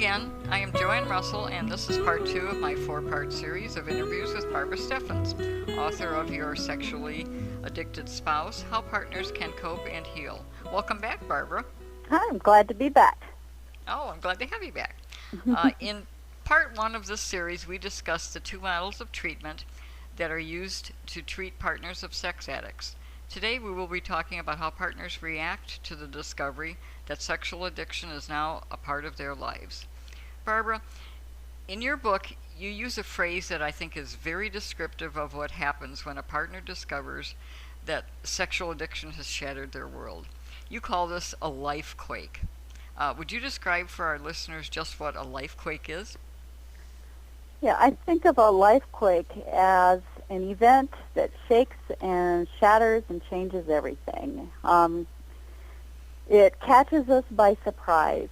again. I am Joanne Russell, and this is part two of my four-part series of interviews with Barbara Steffens, author of Your Sexually Addicted Spouse, How Partners Can Cope and Heal. Welcome back, Barbara. Hi, I'm glad to be back. Oh, I'm glad to have you back. In part one of this series, we discussed the two models of treatment that are used to treat partners of sex addicts. Today we will be talking about how partners react to the discovery that sexual addiction is now a part of their lives. Barbara, in your book, you use a phrase that I think is very descriptive of what happens when a partner discovers that sexual addiction has shattered their world. You call this a life quake. Would you describe for our listeners just what a life quake is? Yeah, I think of a life quake as an event that shakes and shatters and changes everything. It catches us by surprise.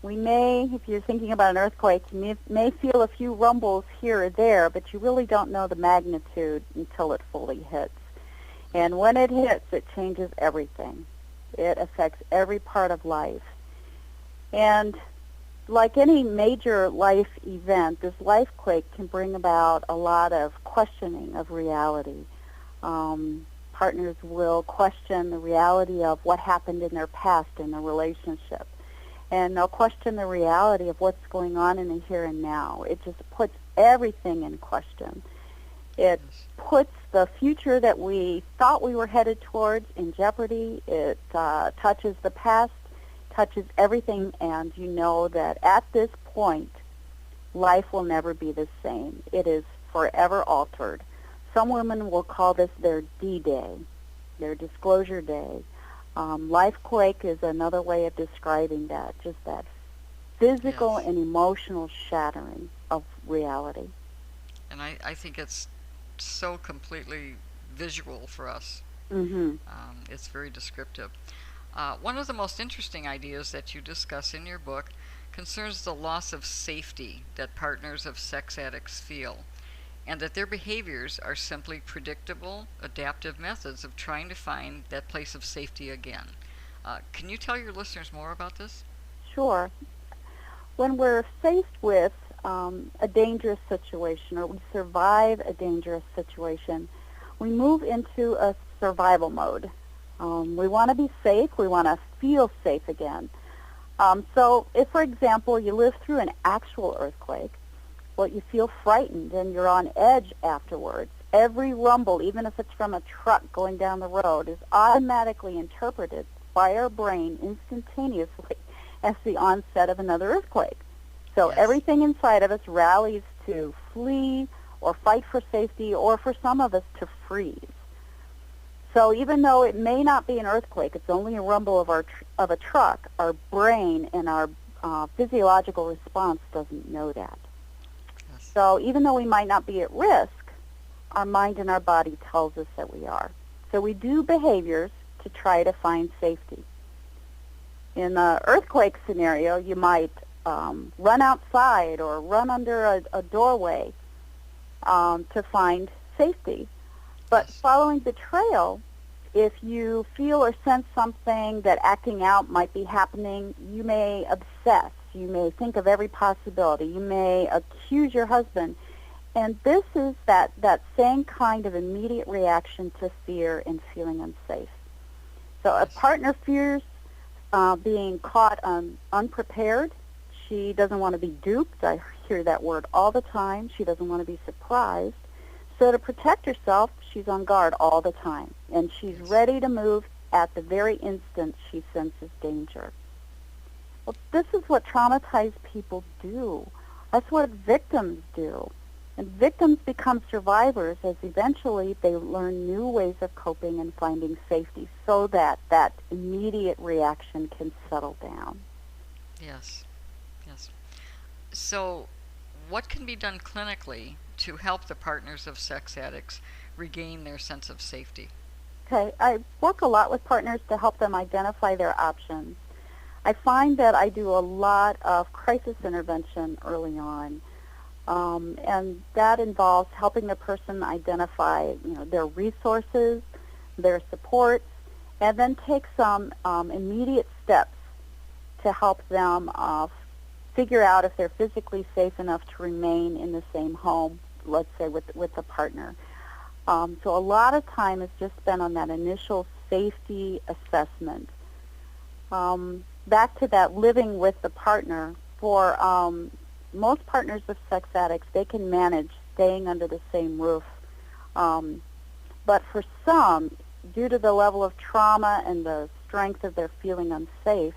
We may, if you're thinking about an earthquake, you may feel a few rumbles here or there, but you really don't know the magnitude until it fully hits. And when it hits, it changes everything. It affects every part of life. And like any major life event, this life quake can bring about a lot of questioning of reality. Partners will question the reality of what happened in their past in a relationship. And they'll question the reality of what's going on in the here and now. It just puts everything in question. It puts the future that we thought we were headed towards in jeopardy. It touches the past, touches everything, and you know that at this point, life will never be the same. It is forever altered. Some women will call this their D-Day, their disclosure day. Life quake is another way of describing that, just that physical and emotional shattering of reality. And I think it's so completely visual for us. Mm-hmm. It's very descriptive. One of the most interesting ideas that you discuss in your book concerns the loss of safety that partners of sex addicts feel, and that their behaviors are simply predictable, adaptive methods of trying to find that place of safety again. Can you tell your listeners more about this? Sure. When we're faced with a dangerous situation, or we survive a dangerous situation, we move into a survival mode. We want to be safe. We want to feel safe again. So if, for example, you live through an actual earthquake, well, you feel frightened and you're on edge afterwards. Every rumble, even if it's from a truck going down the road, is automatically interpreted by our brain instantaneously as the onset of another earthquake. So everything inside of us rallies to flee or fight for safety, or for some of us to freeze. So even though it may not be an earthquake, it's only a rumble of a truck, our brain and our physiological response doesn't know that. Yes. So even though we might not be at risk, our mind and our body tells us that we are. So we do behaviors to try to find safety. In an earthquake scenario, you might run outside or run under a doorway to find safety. But following the trail, if you feel or sense something that acting out might be happening, you may obsess. You may think of every possibility. You may accuse your husband. And this is that same kind of immediate reaction to fear and feeling unsafe. So a partner fears being caught unprepared. She doesn't want to be duped. I hear that word all the time. She doesn't want to be surprised. So to protect herself, she's on guard all the time, and she's ready to move at the very instant she senses danger. Well, this is what traumatized people do. That's what victims do. And victims become survivors as eventually they learn new ways of coping and finding safety so that that immediate reaction can settle down. Yes. So, what can be done clinically to help the partners of sex addicts regain their sense of safety? Okay, I work a lot with partners to help them identify their options. I find that I do a lot of crisis intervention early on, and that involves helping the person identify, their resources, their supports, and then take some immediate steps to help them figure out if they're physically safe enough to remain in the same home, let's say with a partner. So a lot of time is just spent on that initial safety assessment. Back to that living with the partner, for most partners of sex addicts, they can manage staying under the same roof. But for some, due to the level of trauma and the strength of their feeling unsafe,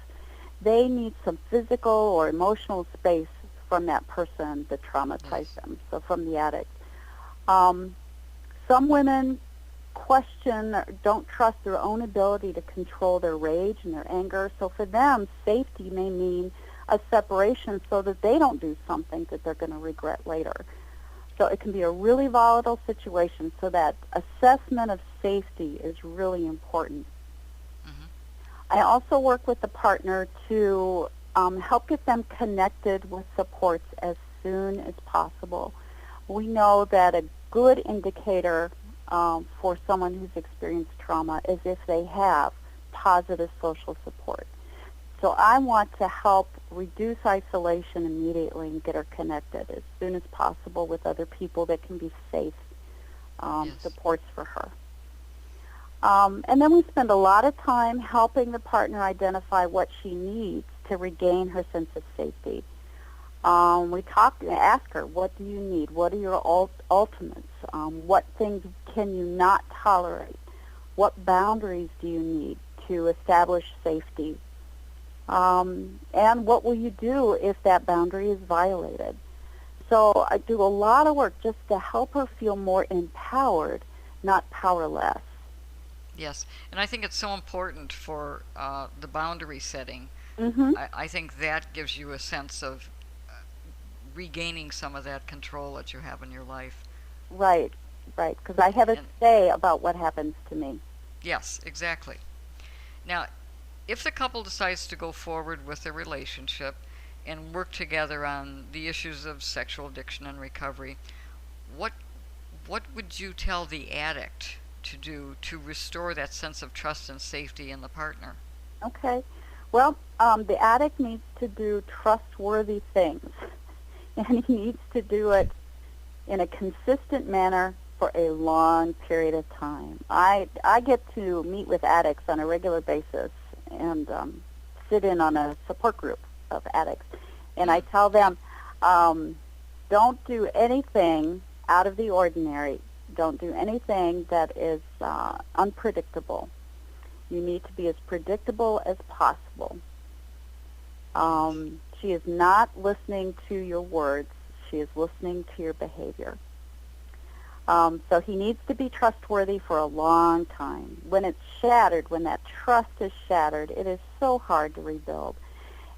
they need some physical or emotional space from that person that traumatized them, so from the addict. Some women question or don't trust their own ability to control their rage and their anger, so for them, safety may mean a separation so that they don't do something that they're going to regret later. So it can be a really volatile situation, so that assessment of safety is really important. I also work with the partner to help get them connected with supports as soon as possible. We know that a good indicator for someone who's experienced trauma is if they have positive social support. So I want to help reduce isolation immediately and get her connected as soon as possible with other people that can be safe supports for her. And then we spend a lot of time helping the partner identify what she needs to regain her sense of safety. We ask her, what do you need? What are your ultimates? What things can you not tolerate? What boundaries do you need to establish safety? And what will you do if that boundary is violated? So I do a lot of work just to help her feel more empowered, not powerless. Yes, and I think it's so important for the boundary setting. Mm-hmm. I think that gives you a sense of regaining some of that control that you have in your life. Right, because I have a say about what happens to me. Yes, exactly. Now, if the couple decides to go forward with their relationship and work together on the issues of sexual addiction and recovery, what would you tell the addict to do to restore that sense of trust and safety in the partner? Okay. Well, the addict needs to do trustworthy things, and he needs to do it in a consistent manner for a long period of time. I get to meet with addicts on a regular basis and sit in on a support group of addicts, and I tell them, don't do anything out of the ordinary. Don't do anything that is unpredictable. You need to be as predictable as possible. She is not listening to your words. She is listening to your behavior. So he needs to be trustworthy for a long time. When it's shattered, when that trust is shattered, it is so hard to rebuild.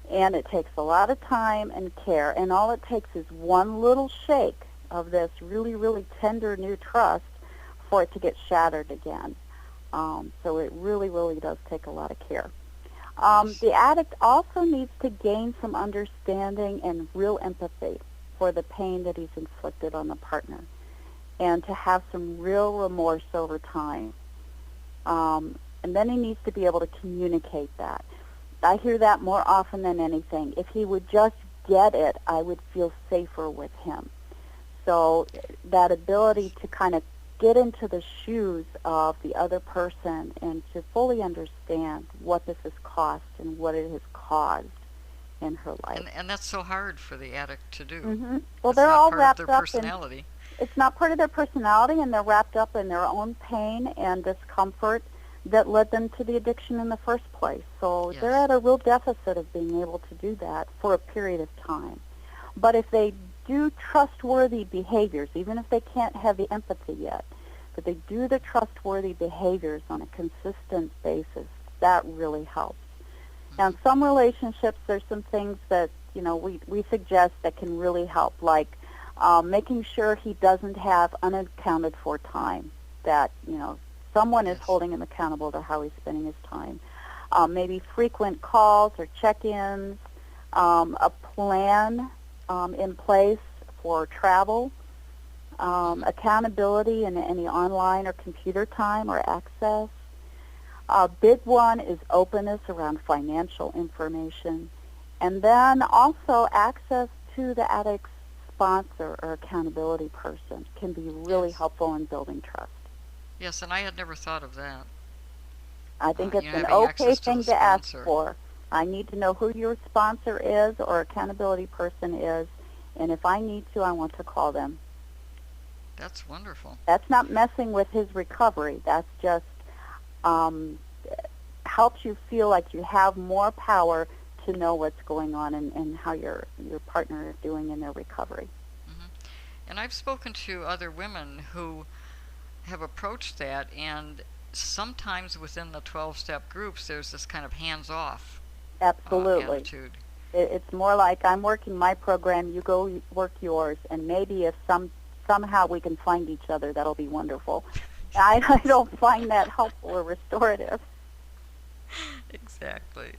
And it takes a lot of time and care, and all it takes is one little shake of this really, really tender new trust for it to get shattered again. So it really, really does take a lot of care. The addict also needs to gain some understanding and real empathy for the pain that he's inflicted on the partner, and to have some real remorse over time. And then he needs to be able to communicate that. I hear that more often than anything. If he would just get it, I would feel safer with him. So that ability to kind of get into the shoes of the other person and to fully understand what this has cost and what it has caused in her life. And that's so hard for the addict to do. Mm-hmm. Well, it's they're not all part wrapped of their up personality. It's not part of their personality, and they're wrapped up in their own pain and discomfort that led them to the addiction in the first place. So they're at a real deficit of being able to do that for a period of time. But if they do trustworthy behaviors, even if they can't have the empathy yet, but they do the trustworthy behaviors on a consistent basis, that really helps. Now, in some relationships, there's some things that, we suggest that can really help, like making sure he doesn't have unaccounted for time, that, someone is holding him accountable to how he's spending his time. Maybe frequent calls or check-ins, a plan in place for travel, accountability in any online or computer time or access. A big one is openness around financial information, And then also access to the addict's sponsor or accountability person can be really Yes. helpful in building trust. Yes, and I had never thought of that. I think it's an Having okay access to the thing to ask sponsor. for. I need to know who your sponsor is or accountability person is, and if I need to, I want to call them. That's wonderful. That's not messing with his recovery. That's just um, helps you feel like you have more power to know what's going on and how your partner is doing in their recovery. Hmm. And I've spoken to other women who have approached that, and sometimes within the 12-step groups, there's this kind of hands-off Absolutely. attitude. It's more like I'm working my program, you go work yours, and maybe if somehow we can find each other, that'll be wonderful. I don't find that helpful or restorative. Exactly.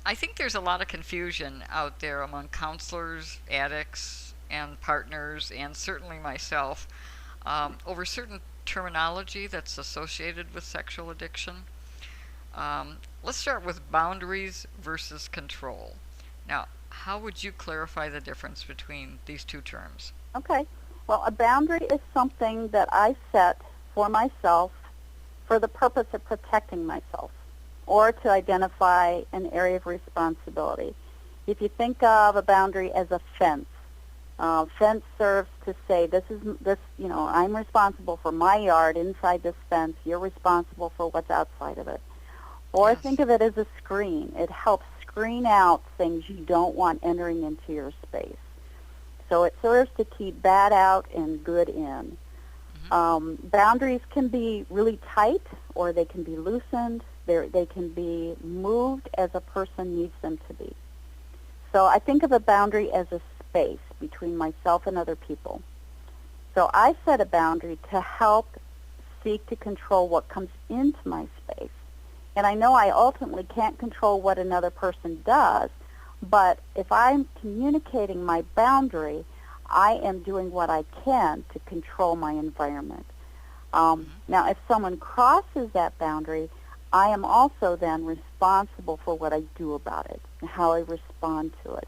I think there's a lot of confusion out there among counselors, addicts, and partners, and certainly myself, over certain terminology that's associated with sexual addiction. Let's start with boundaries versus control. Now, how would you clarify the difference between these two terms? Okay. Well, a boundary is something that I set for myself for the purpose of protecting myself or to identify an area of responsibility. If you think of a boundary as a fence, fence serves to say I'm responsible for my yard inside this fence. You're responsible for what's outside of it. Or Yes. think of it as a screen. It helps screen out things you don't want entering into your space. So it serves to keep bad out and good in. Boundaries can be really tight or they can be loosened. They can be moved as a person needs them to be. So I think of a boundary as a space between myself and other people. So I set a boundary to help seek to control what comes into my space. And I know I ultimately can't control what another person does, but if I'm communicating my boundary, I am doing what I can to control my environment. Now, if someone crosses that boundary, I am also then responsible for what I do about it and how I respond to it.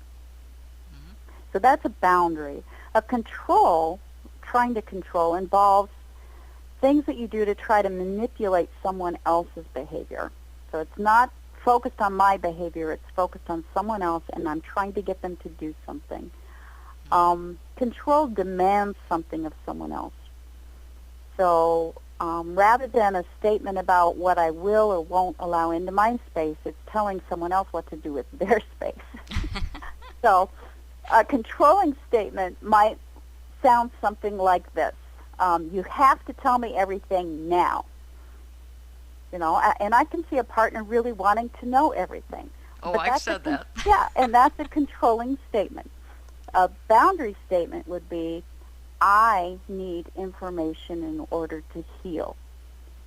So that's a boundary. A control, trying to control, involves things that you do to try to manipulate someone else's behavior. So it's not focused on my behavior, it's focused on someone else, and I'm trying to get them to do something. Control demands something of someone else. So rather than a statement about what I will or won't allow into my space, it's telling someone else what to do with their space. So a controlling statement might sound something like this. You have to tell me everything now. And I can see a partner really wanting to know everything. Oh, But I've that's said that. Yeah, and that's a controlling statement. A boundary statement would be, I need information in order to heal.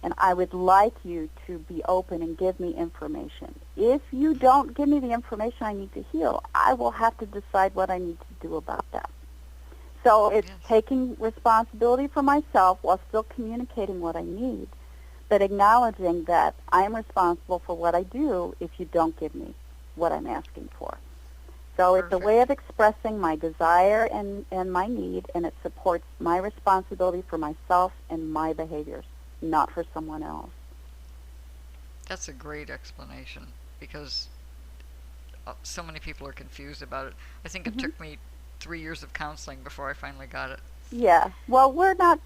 And I would like you to be open and give me information. If you don't give me the information I need to heal, I will have to decide what I need to do about that. So it's taking responsibility for myself while still communicating what I need, but acknowledging that I am responsible for what I do if you don't give me what I'm asking for. So it's a way of expressing my desire and my need, and it supports my responsibility for myself and my behaviors, not for someone else. That's a great explanation because so many people are confused about it. I think it took me 3 years of counseling before I finally got it. Yeah. Well,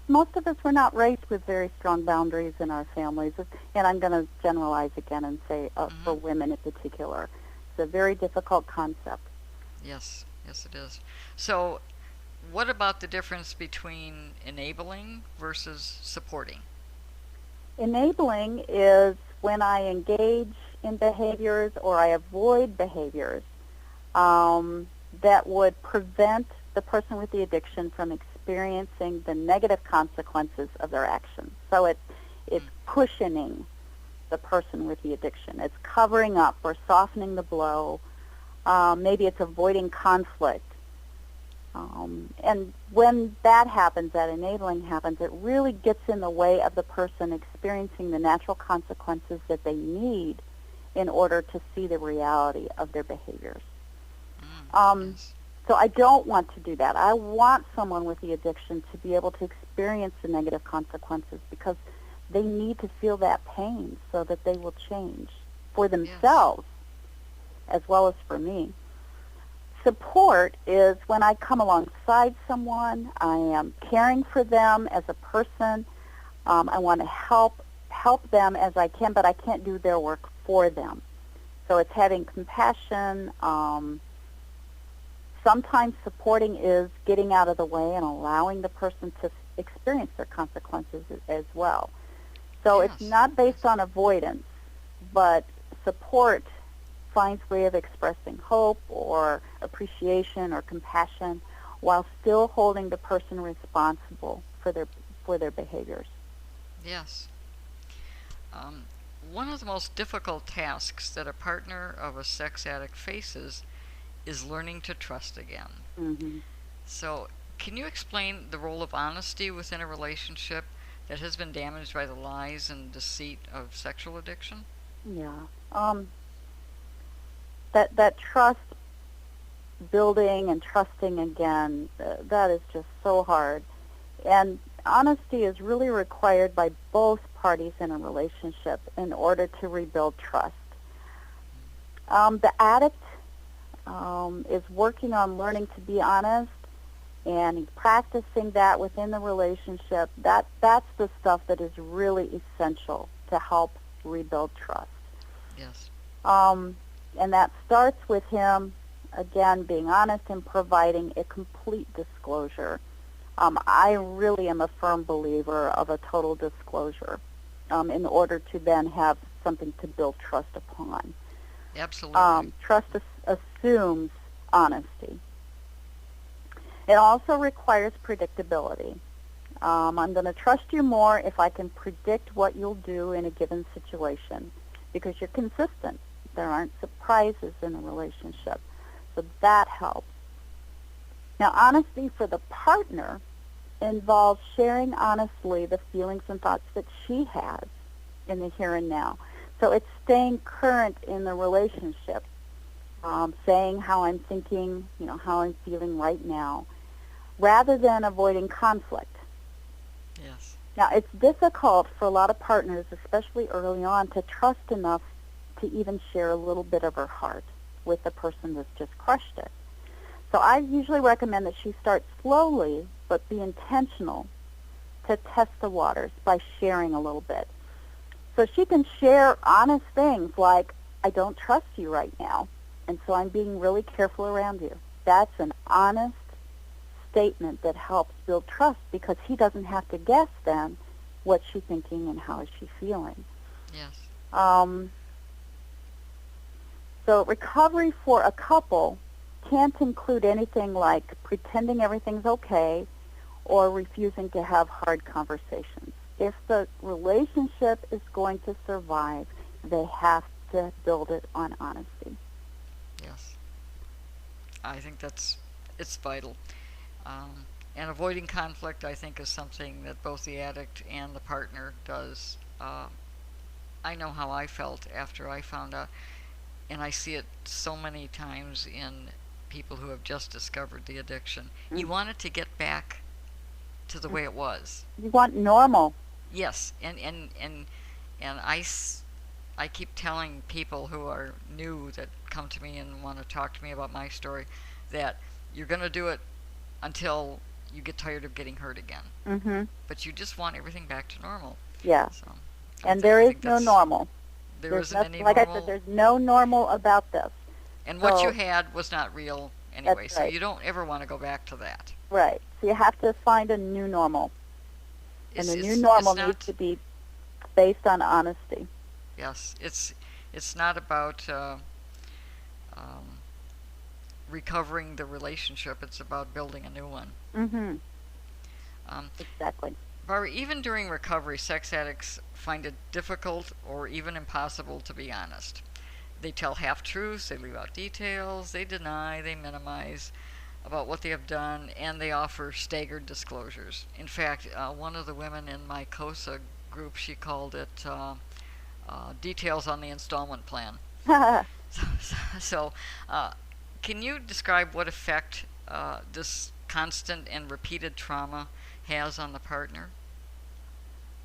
most of us were not raised with very strong boundaries in our families. And I'm going to generalize again and say for women in particular. It's a very difficult concept. Yes, yes it is. So what about the difference between enabling versus supporting? Enabling is when I engage in behaviors or I avoid behaviors that would prevent the person with the addiction from experiencing the negative consequences of their actions. So it's cushioning the person with the addiction. It's covering up or softening the blow. Maybe it's avoiding conflict. And when that happens, that enabling happens, it really gets in the way of the person experiencing the natural consequences that they need in order to see the reality of their behaviors. Yes. So I don't want to do that. I want someone with the addiction to be able to experience the negative consequences because they need to feel that pain so that they will change for themselves as well as for me. Support is when I come alongside someone, I am caring for them as a person. I want to help them as I can, but I can't do their work for them. So it's having compassion. Sometimes supporting is getting out of the way and allowing the person to experience their consequences as well. So it's not based on avoidance, but support finds a way of expressing hope or appreciation or compassion while still holding the person responsible for their behaviors. Yes. One of the most difficult tasks that a partner of a sex addict faces is learning to trust again. Mm-hmm. So, can you explain the role of honesty within a relationship that has been damaged by the lies and deceit of sexual addiction? Yeah. That trust building and trusting again, that is just so hard. And honesty is really required by both parties in a relationship in order to rebuild trust. The addict is working on learning to be honest, and he's practicing that within the relationship. That's the stuff that is really essential to help rebuild trust. Yes. And that starts with him, again, being honest and providing a complete disclosure. I really am a firm believer of a total disclosure in order to then have something to build trust upon. Absolutely. Trust assumes honesty. It also requires predictability. I'm going to trust you more if I can predict what you'll do in a given situation because you're consistent. There aren't surprises in a relationship. So that helps. Now, honesty for the partner involves sharing honestly the feelings and thoughts that she has in the here and now. So it's staying current in the relationship, saying how I'm thinking, how I'm feeling right now, rather than avoiding conflict. Yes. Now, it's difficult for a lot of partners, especially early on, to trust enough to even share a little bit of her heart with the person that's just crushed it. So I usually recommend that she start slowly, but be intentional to test the waters by sharing a little bit. So she can share honest things like, I don't trust you right now, and so I'm being really careful around you. That's an honest statement that helps build trust because he doesn't have to guess then what she's thinking and how is she feeling. Yes. So recovery for a couple can't include anything like pretending everything's okay or refusing to have hard conversations. If the relationship is going to survive, they have to build it on honesty. Yes. I think it's vital. And avoiding conflict, I think, is something that both the addict and the partner does. I know how I felt after I found out, and I see it so many times in people who have just discovered the addiction. You want it to get back to the way it was. You want normal. Yes, and I keep telling people who are new that come to me and want to talk to me about my story that you're going to do it until you get tired of getting hurt again. Mm-hmm. But you just want everything back to normal. Yeah. So, and there is no normal. There isn't any like normal. I said, there's no normal about this. And what you had was not real anyway, that's so right. you don't ever want to go back to that. Right. So you have to find a new normal. And the new normal needs to be based on honesty. Yes. It's not about recovering the relationship. It's about building a new one. Mm-hmm. Exactly. Barbara, even during recovery, sex addicts find it difficult or even impossible to be honest. They tell half-truths, they leave out details, they deny, they minimize about what they have done, and they offer staggered disclosures. In fact, one of the women in my COSA group, she called it details on the installment plan. Well, So, can you describe what effect this constant and repeated trauma has on the partner?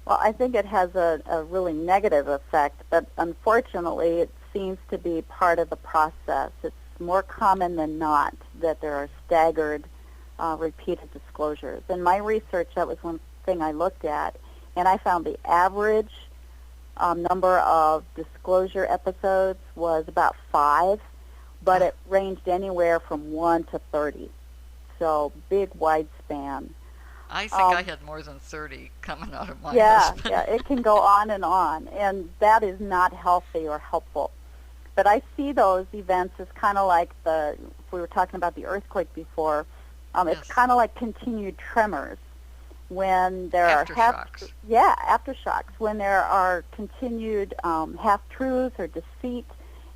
I think it has a really negative effect, but unfortunately it seems to be part of the process. It's more common than not that there are staggered, repeated disclosures. In my research, that was one thing I looked at, and I found the average number of disclosure episodes was about 5, but it ranged anywhere from 1 to 30. So big, wide span. I think I had more than 30 coming out of my Yeah, husband. yeah, it can go on, and that is not healthy or helpful. But I see those events as kind of like if we were talking about the earthquake before, Yes. it's kind of like continued tremors when there Aftershocks. Aftershocks, when there are continued half-truths or deceit.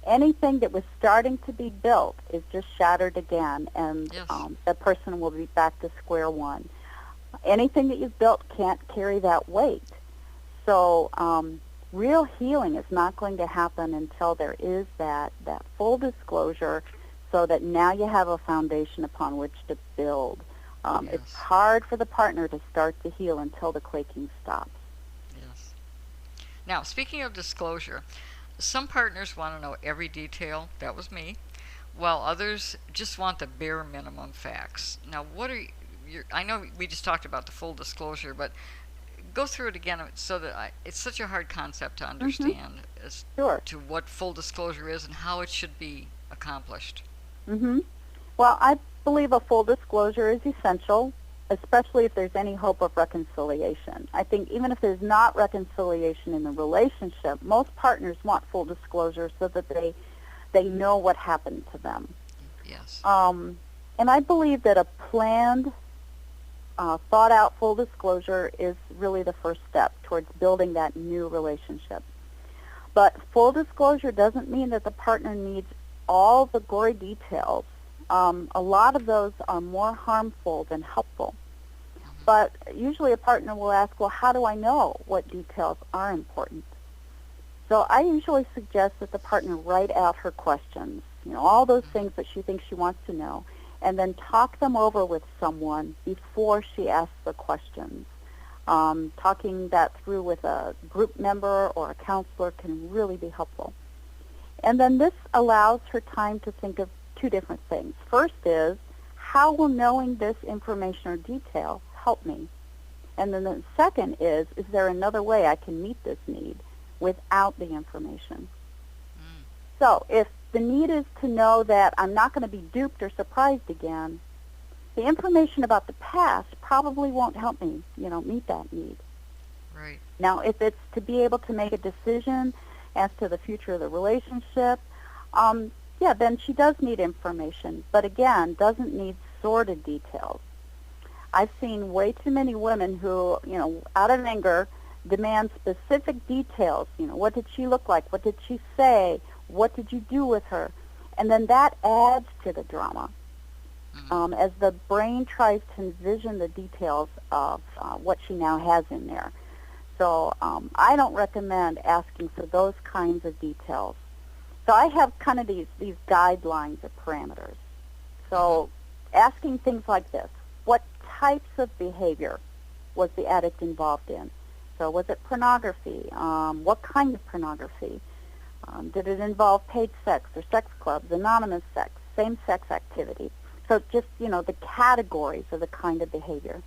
Anything that was starting to be built is just shattered again, and Yes. the person will be back to square one. Anything that you've built can't carry that weight. So real healing is not going to happen until there is that full disclosure, so that now you have a foundation upon which to build. Yes. It's hard for the partner to start to heal until the quaking stops. Yes. Now, speaking of disclosure, some partners want to know every detail. That was me. While others just want the bare minimum facts. Now, what are I know we just talked about the full disclosure, but go through it again so that it's such a hard concept to understand as Sure. to what full disclosure is and how it should be accomplished. Well, I believe a full disclosure is essential, especially if there's any hope of reconciliation. I think even if there's not reconciliation in the relationship, most partners want full disclosure so that they know what happened to them. Yes. And I believe that a planned, thought-out full disclosure is really the first step towards building that new relationship. But full disclosure doesn't mean that the partner needs all the gory details. A lot of those are more harmful than helpful. But usually a partner will ask, well, how do I know what details are important? So I usually suggest that the partner write out her questions, all those things that she thinks she wants to know, and then talk them over with someone before she asks the questions. Talking that through with a group member or a counselor can really be helpful. And then this allows her time to think of 2 different things. First is, how will knowing this information or detail help me? And then the second is there another way I can meet this need without the information? So if the need is to know that I'm not going to be duped or surprised again, the information about the past probably won't help me, meet that need. Right. Now, if it's to be able to make a decision as to the future of the relationship, then she does need information, but again, doesn't need sordid details. I've seen way too many women who, out of anger, demand specific details. What did she look like? What did she say? What did you do with her? And then that adds to the drama. As the brain tries to envision the details of what she now has in there. So I don't recommend asking for those kinds of details. So I have kind of these guidelines or parameters. So asking things like this: what types of behavior was the addict involved in? So was it pornography? What kind of pornography? Did it involve paid sex or sex clubs, anonymous sex, same-sex activity? So just, the categories of the kind of behavior.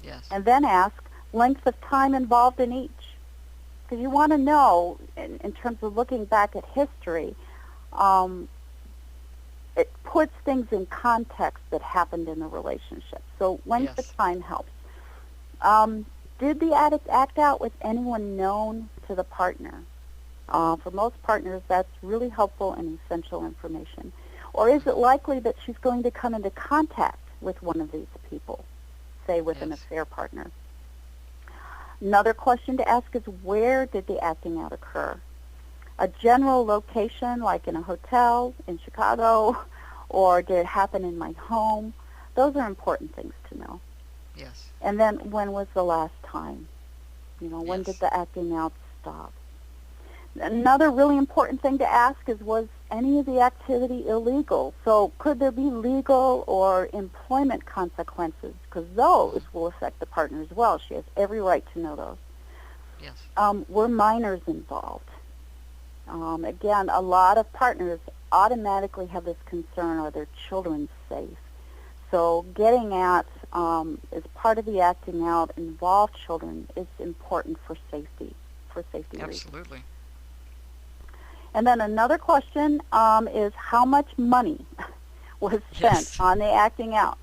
Yes. And then ask length of time involved in each. Because you want to know, in terms of looking back at history, it puts things in context that happened in the relationship. So length of time helps. Did the addict act out with anyone known to the partner? For most partners, that's really helpful and essential information. Or is it likely that she's going to come into contact with one of these people, say with an affair partner? Another question to ask is, where did the acting out occur? A general location, like in a hotel in Chicago, or did it happen in my home? Those are important things to know. Yes. And then, when was the last time? When did the acting out stop? Another really important thing to ask is, was any of the activity illegal? So could there be legal or employment consequences? Because those will affect the partner as well. She has every right to know those. Yes. Were minors involved? Again, a lot of partners automatically have this concern, are their children safe? So getting at, as part of the acting out, involved children is important for safety reasons. Absolutely. And then another question is how much money was spent Yes. on the acting out.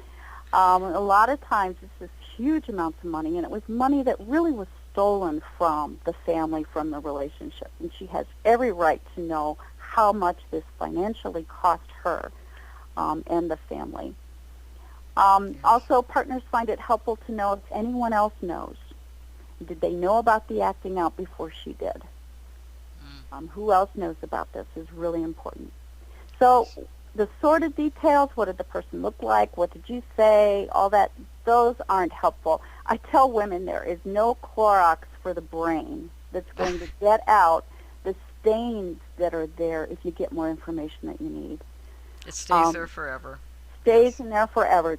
A lot of times this is huge amounts of money, and it was money that really was stolen from the family, from the relationship. And she has every right to know how much this financially cost her and the family. Yes. Also, partners find it helpful to know if anyone else knows. Did they know about the acting out before she did? Who else knows about this is really important. So the sordid details, what did the person look like, what did you say, all that, those aren't helpful. I tell women there is no Clorox for the brain that's going to get out the stains that are there if you get more information that you need. It stays there forever. Stays in there forever.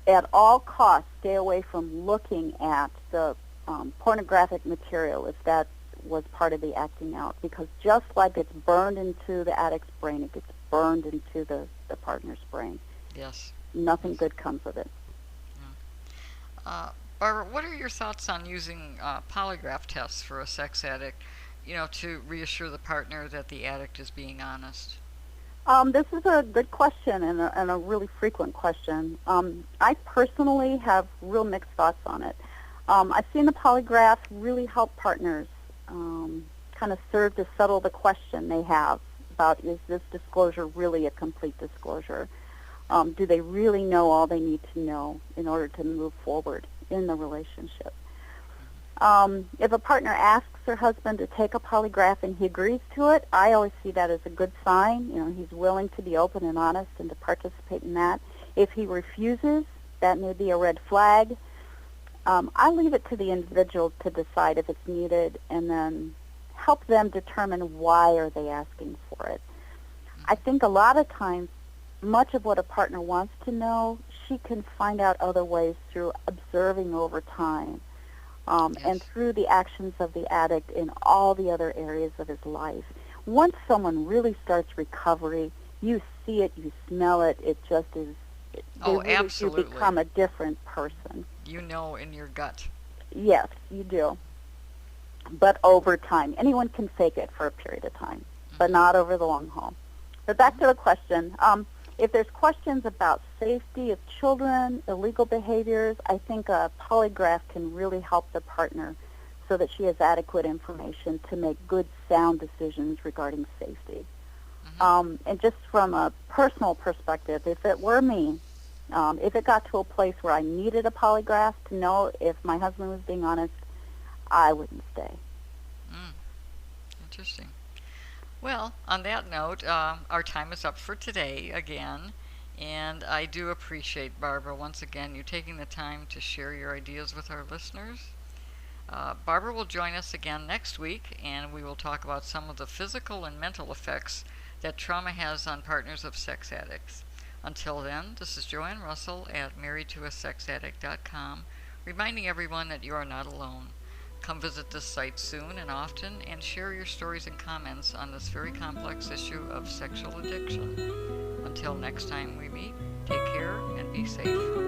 At all costs, stay away from looking at the pornographic material if that was part of the acting out, because just like it's burned into the addict's brain, it gets burned into the partner's brain. Yes. Nothing good comes of it. Barbara, what are your thoughts on using polygraph tests for a sex addict, to reassure the partner that the addict is being honest? This is a good question and a really frequent question. I personally have real mixed thoughts on it. I've seen the polygraph really help partners kind of serve to settle the question they have about, is this disclosure really a complete disclosure? Do they really know all they need to know in order to move forward in the relationship? If a partner asks her husband to take a polygraph and he agrees to it, I always see that as a good sign. He's willing to be open and honest and to participate in that. If he refuses, that may be a red flag. I leave it to the individual to decide if it's needed and then help them determine why are they asking for it. I think a lot of times, much of what a partner wants to know, she can find out other ways through observing over time. And through the actions of the addict in all the other areas of his life. Once someone really starts recovery, you see it, you smell it, it just is, they really absolutely. do become a different person. You know in your gut. Yes, you do. But over time. Anyone can fake it for a period of time, but not over the long haul. But back to the question. If there's questions about safety of children, illegal behaviors, I think a polygraph can really help the partner so that she has adequate information to make good, sound decisions regarding safety. And just from a personal perspective, if it were me, if it got to a place where I needed a polygraph to know if my husband was being honest, I wouldn't stay. Interesting. Well, on that note, our time is up for today again, and I do appreciate, Barbara, once again, you taking the time to share your ideas with our listeners. Barbara will join us again next week, and we will talk about some of the physical and mental effects that trauma has on partners of sex addicts. Until then, this is Joanne Russell at marriedtoasexaddict.com, reminding everyone that you are not alone. Come visit this site soon and often and share your stories and comments on this very complex issue of sexual addiction. Until next time we meet, take care and be safe.